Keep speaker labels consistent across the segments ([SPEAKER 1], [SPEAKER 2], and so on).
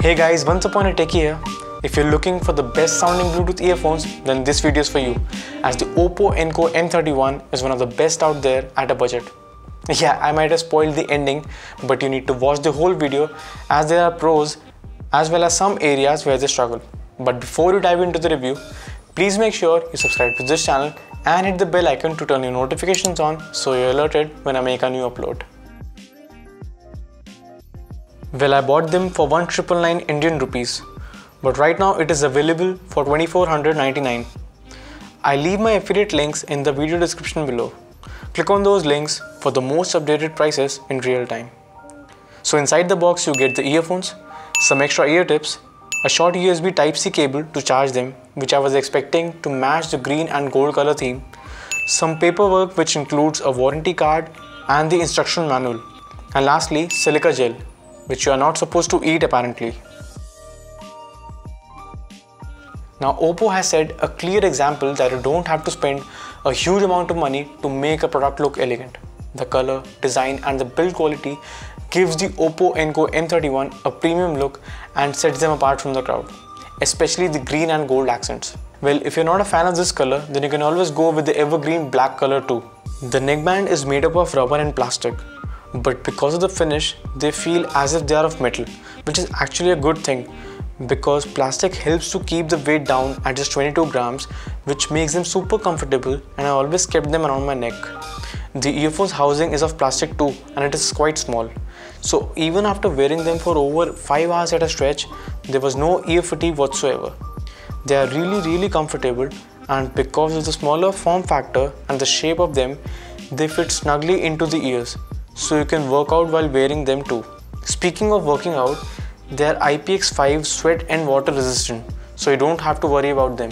[SPEAKER 1] Hey guys, once upon a techie here. If you're looking for the best sounding Bluetooth earphones, then this video is for you, as the Oppo Enco M31 is one of the best out there at a budget. Yeah, I might have spoiled the ending, but you need to watch the whole video as there are pros as well as some areas where they struggle. But before you dive into the review, please make sure you subscribe to this channel and hit the bell icon to turn your notifications on so you're alerted when I make a new upload. Well, I bought them for 1999 Indian rupees, but right now it is available for 2499. I leave my affiliate links in the video description below. Click on those links for the most updated prices in real time. So inside the box you get the earphones, some extra ear tips, a short USB Type-C cable to charge them, which I was expecting to match the green and gold color theme, some paperwork which includes a warranty card and the instruction manual, and lastly silica gel, which you are not supposed to eat apparently. Now Oppo has set a clear example that you don't have to spend a huge amount of money to make a product look elegant. The color, design and the build quality gives the Oppo Enco M31 a premium look and sets them apart from the crowd, especially the green and gold accents. Well, if you're not a fan of this color, then you can always go with the evergreen black color too. The neckband is made up of rubber and plastic, but because of the finish, they feel as if they are of metal, which is actually a good thing because plastic helps to keep the weight down at just 22 grams, which makes them super comfortable, and I always kept them around my neck. The earphones housing is of plastic too, and it is quite small. So even after wearing them for over 5 hours at a stretch, there was no ear fatigue whatsoever. They are really comfortable, and because of the smaller form factor and the shape of them, they fit snugly into the ears, so you can work out while wearing them too. Speaking of working out, they are IPX5 sweat and water resistant, so you don't have to worry about them.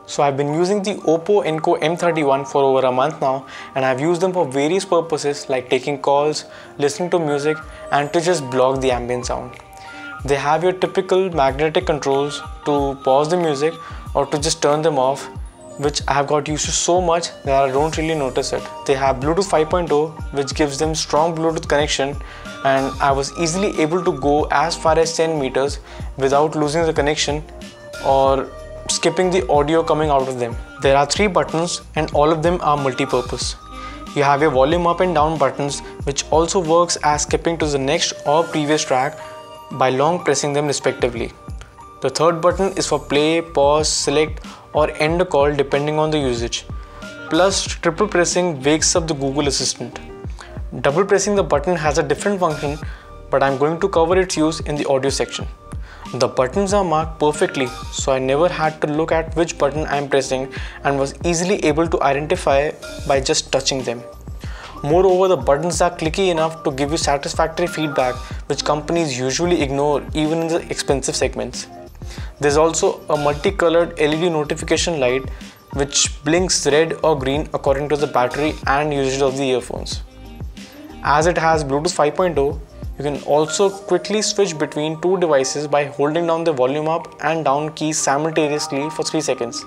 [SPEAKER 1] So I've been using the Oppo Enco M31 for over a month now, and I've used them for various purposes like taking calls, listening to music and to just block the ambient sound. They have your typical magnetic controls to pause the music or to just turn them off, which I have got used to so much that I don't really notice it. They have Bluetooth 5.0, which gives them strong Bluetooth connection, and I was easily able to go as far as 10 meters without losing the connection or skipping the audio coming out of them. There are 3 buttons and all of them are multi-purpose. You have your volume up and down buttons, which also works as skipping to the next or previous track by long pressing them respectively. The third button is for play, pause, select or end a call depending on the usage. Plus, triple pressing wakes up the Google Assistant. Double pressing the button has a different function, but I'm going to cover its use in the audio section. The buttons are marked perfectly, so I never had to look at which button I'm pressing and was easily able to identify by just touching them. Moreover, the buttons are clicky enough to give you satisfactory feedback, which companies usually ignore even in the expensive segments. There's also a multicolored LED notification light which blinks red or green according to the battery and usage of the earphones. As it has Bluetooth 5.0, you can also quickly switch between 2 devices by holding down the volume up and down keys simultaneously for 3 seconds.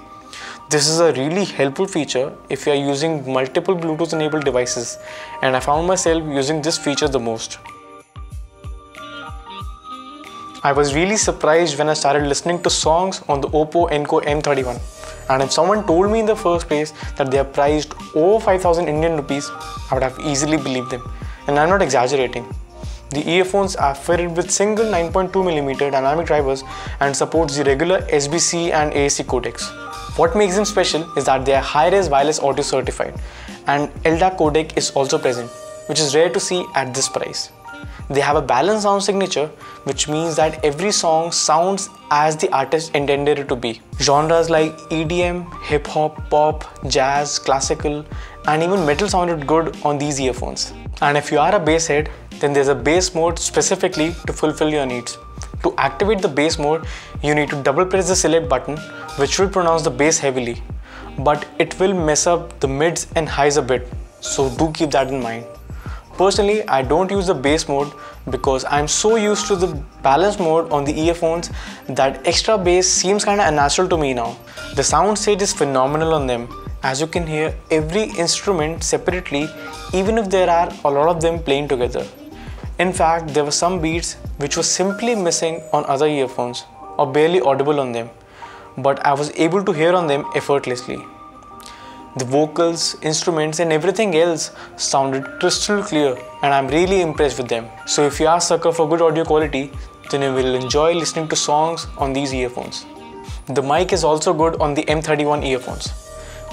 [SPEAKER 1] This is a really helpful feature if you are using multiple Bluetooth enabled devices, and I found myself using this feature the most. I was really surprised when I started listening to songs on the Oppo Enco M31, and if someone told me in the first place that they are priced over 5000 Indian rupees, I would have easily believed them, and I'm not exaggerating. The earphones are fitted with single 9.2mm dynamic drivers and supports the regular SBC and AAC codecs. What makes them special is that they are high-res wireless audio certified, and LDAC codec is also present, which is rare to see at this price. They have a balanced sound signature, which means that every song sounds as the artist intended it to be. Genres like EDM, hip-hop, pop, jazz, classical, and even metal sounded good on these earphones. And if you are a bass head, then there's a bass mode specifically to fulfill your needs. To activate the bass mode, you need to double press the select button, which will pronounce the bass heavily, but it will mess up the mids and highs a bit, so do keep that in mind. Personally, I don't use the bass mode because I'm so used to the balance mode on the earphones that extra bass seems kinda unnatural to me now. The sound stage is phenomenal on them, as you can hear every instrument separately, even if there are a lot of them playing together. In fact, there were some beats which were simply missing on other earphones or barely audible on them, but I was able to hear on them effortlessly. The vocals, instruments and everything else sounded crystal clear, and I'm really impressed with them. So if you are a sucker for good audio quality, then you will enjoy listening to songs on these earphones. The mic is also good on the M31 earphones.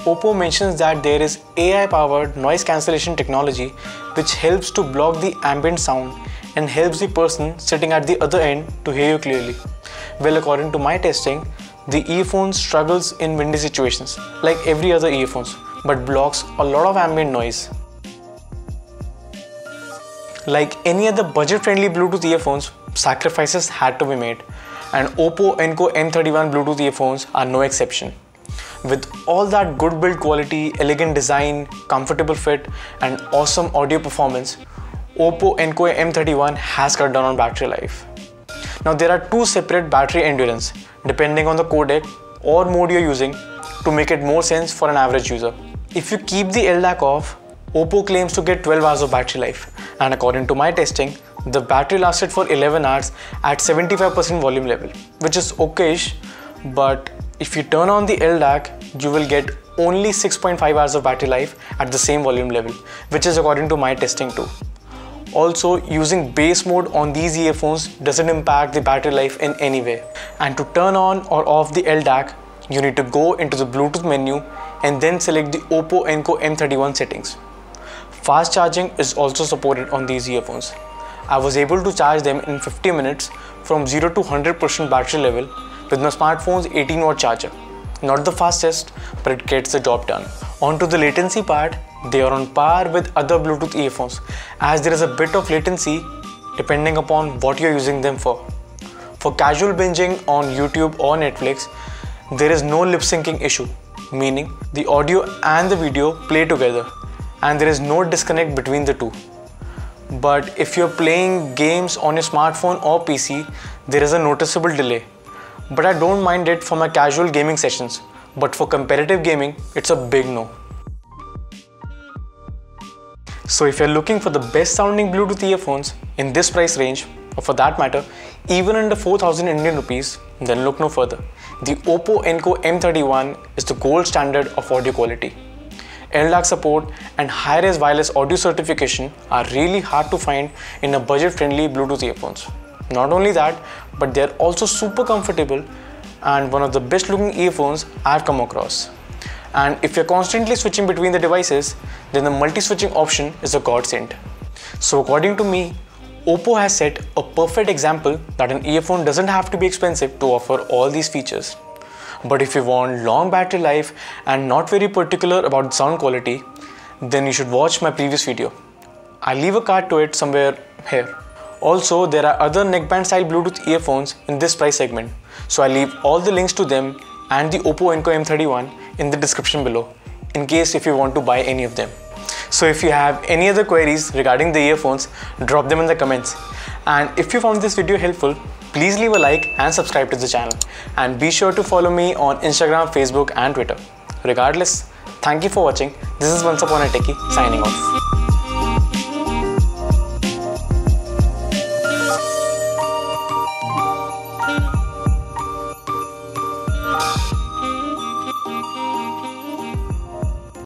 [SPEAKER 1] Oppo mentions that there is AI-powered noise cancellation technology which helps to block the ambient sound and helps the person sitting at the other end to hear you clearly. Well, according to my testing, the earphone struggles in windy situations like every other earphones, but blocks a lot of ambient noise. Like any other budget-friendly Bluetooth earphones, sacrifices had to be made, and Oppo Enco M31 Bluetooth earphones are no exception. With all that good build quality, elegant design, comfortable fit and awesome audio performance, Oppo Enco M31 has cut down on battery life. Now there are two separate battery endurance depending on the codec or mode you're using to make it more sense for an average user. If you keep the LDAC off, Oppo claims to get 12 hours of battery life, and according to my testing, the battery lasted for 11 hours at 75% volume level, which is okayish, but if you turn on the LDAC, you will get only 6.5 hours of battery life at the same volume level, which is according to my testing too. Also, using bass mode on these earphones doesn't impact the battery life in any way. And to turn on or off the LDAC, you need to go into the Bluetooth menu and then select the Oppo Enco M31 settings. Fast charging is also supported on these earphones. I was able to charge them in 50 minutes from 0 to 100% battery level with my smartphone's 18-watt charger. Not the fastest, but it gets the job done. On to the latency part, they are on par with other Bluetooth earphones as there is a bit of latency depending upon what you're using them for. For casual binging on YouTube or Netflix, there is no lip syncing issue, meaning the audio and the video play together and there is no disconnect between the two. But if you're playing games on your smartphone or PC, there is a noticeable delay. But I don't mind it for my casual gaming sessions, but for competitive gaming, it's a big no. So if you're looking for the best sounding Bluetooth earphones in this price range, or for that matter, even under 4,000 Indian rupees, then look no further. The Oppo Enco M31 is the gold standard of audio quality. LDAC support and high-res wireless audio certification are really hard to find in a budget-friendly Bluetooth earphones. Not only that, but they're also super comfortable and one of the best looking earphones I've come across. And if you're constantly switching between the devices, then the multi-switching option is a godsend. So according to me, Oppo has set a perfect example that an earphone doesn't have to be expensive to offer all these features. But if you want long battery life and not very particular about sound quality, then you should watch my previous video. I'll leave a card to it somewhere here. Also, there are other neckband style Bluetooth earphones in this price segment, so I'll leave all the links to them and the Oppo Enco M31 in the description below in case if you want to buy any of them. So if you have any other queries regarding the earphones, drop them in the comments. And if you found this video helpful, please leave a like and subscribe to the channel. And be sure to follow me on Instagram, Facebook and Twitter. Regardless, thank you for watching. This is Once Upon a Techie signing off.